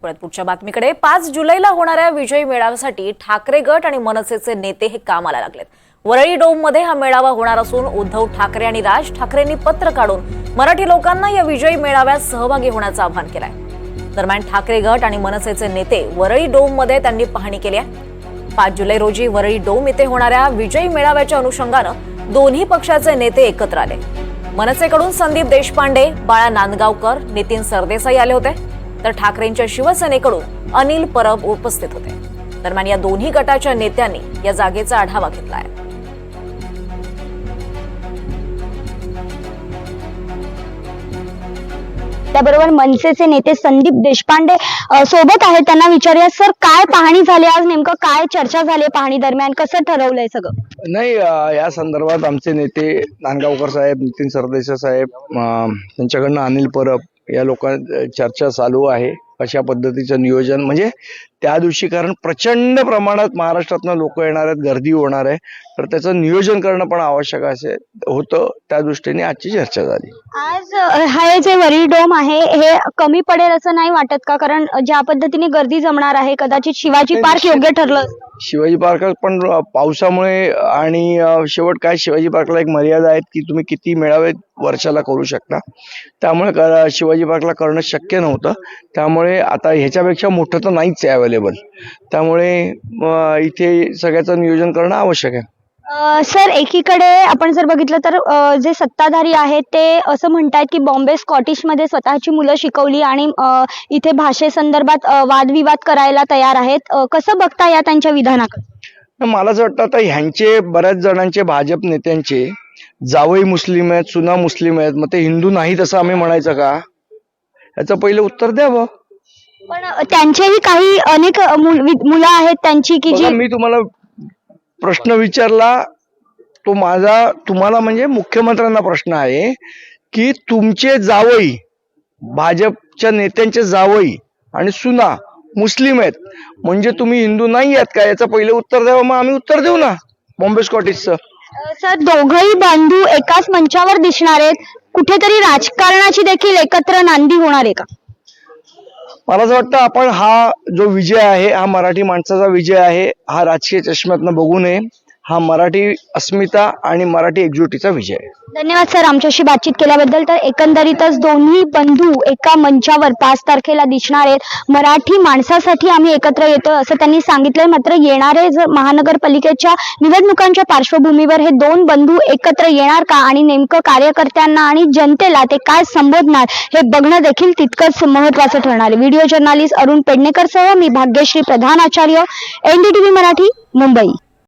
पुढच्या बातमीकडे 5 जुलैला होणाऱ्या विजयी मेळाव्यासाठी ठाकरे गट आणि मनसेचे नेते हे कामाला लागलेत। वरळी डोममध्ये हा मेळावा होणार असून उद्धव ठाकरे आणि राज ठाकरेंनी पत्र काढून मराठी लोकांना या विजयी मेळाव्यात सहभागी होण्याचं आवाहन केलंय। दरम्यान ठाकरे गट आणि मनसेचे नेते वरळी डोममध्ये त्यांनी पाहणी केली आहे। 5 जुलै रोजी वरळी डोम येथे होणाऱ्या विजयी मेळाव्याच्या अनुषंगानं दोन्ही पक्षाचे नेते एकत्र आले। मनसेकडून संदीप देशपांडे, बाळा नांदगावकर, नितीन सरदेसाई आले होते, तर ठाकरेंच्या शिवसेनेकडून अनिल परब उपस्थित होते। दरम्यान या दोन्ही गटाच्या नेत्यांनी या जागेचा आढावा घेतलाय। त्याबरोबर मनसेचे नेते संदीप देशपांडे सोबत आहेत। त्यांना विचारूया, सर काय पाहणी झाली आज, नेमकं काय चर्चा झाली पाहणी दरम्यान, कसं ठरवलंय सगळं? नाही, या संदर्भात आमचे नेते नांदगावकर साहेब, नितीन सरदेसाई साहेब, त्यांच्याकडनं अनिल परब या लोकांची चर्चा चालू आहे। अशा पद्धतीचं नियोजन म्हणजे त्या दिवशी, कारण प्रचंड प्रमाणात महाराष्ट्रातनं लोक येणार आहेत, गर्दी होणार आहे, तर त्याचं नियोजन करणं पण आवश्यक असे होतं। त्या दृष्टीने आजची चर्चा झाली। आज हे जे वरळी डोम आहे हे कमी पडेल असं नाही वाटत का? कारण ज्या पद्धतीने गर्दी जमणार आहे, कदाचित शिवाजी पार्क योग्य ठरलं। शिवाजी पार्क पण पावसामुळे आणि शेवट काय, शिवाजी पार्कला एक मर्यादा आहे की तुम्ही किती मेळावे वर्षाला करू शकता, त्यामुळे शिवाजी पार्कला करणं शक्य नव्हतं। त्यामुळे आता ह्याच्यापेक्षा मोठं तर नाहीच आहे अवेलेबल, त्यामुळे इथे सगळ्याचं नियोजन करणं आवश्यक आहे। सर, एकीकडे आपण जर बघितलं तर जे सत्ताधारी आहेत ते असं म्हणतात की बॉम्बे स्कॉटिश मध्ये स्वतःची मुलं शिकवली आणि इथे भाषेसंदर्भात वादविवाद करायला तयार आहेत। कसं बघता या त्यांच्या विधानाकडे? मला असं वाटतं आता ह्यांचे बऱ्याच जणांचे, भाजप नेत्यांचे जावई मुस्लिम आहेत, सुना मुस्लिम आहेत, मग ते हिंदू नाहीत असं आम्ही म्हणायचं का? याचं पहिलं उत्तर द्यावं। पण त्यांचेही काही अनेक मुलं आहेत त्यांची की जी, मी तुम्हाला प्रश्न विचारला तो माझा तुम्हाला म्हणजे मुख्यमंत्र्यांना प्रश्न आहे की तुमचे जावई, भाजपच्या नेत्यांचे जावई आणि सुना मुस्लिम आहेत म्हणजे तुम्ही हिंदू नाही आहात का? याचं पहिलं उत्तर द्यावं, मग आम्ही उत्तर देऊ ना बॉम्बे स्कॉटिशचं। सर, दोघंही बंधू एकाच मंचावर दिसणार आहेत, कुठेतरी राजकारणाची देखील एकत्र नांदी होणार आहे का? मला असं वाटतं आपण हा जो विजय आहे, हा मराठी माणसाचा विजय आहे, हा राजकीय चष्म्यातनं बघू नये, हा मराठी अस्मिता आणि मराठी एकजुटीचा विजय आहे। धन्यवाद सर आमच्याशी बातचीत केल्याबद्दल। तर एकंदरीतच दोन्ही बंधू एका मंचावर 5 तारखेला दिसणार आहेत। मराठी माणसासाठी आम्ही एकत्र येतो असं त्यांनी सांगितलंय। मात्र येणारे महानगरपालिकेच्या निवडणुकांच्या पार्श्वभूमीवर हे दोन बंधू एकत्र येणार का आणि नेमकं कार्यकर्त्यांना आणि जनतेला ते काय संबोधणार हे बघणं देखील तितकंच महत्त्वाचं ठरणार आहे। व्हिडिओ जर्नलिस्ट अरुण पेडणेकर सह मी भाग्यश्री प्रधान आचार्य, NDTV मराठी, मुंबई।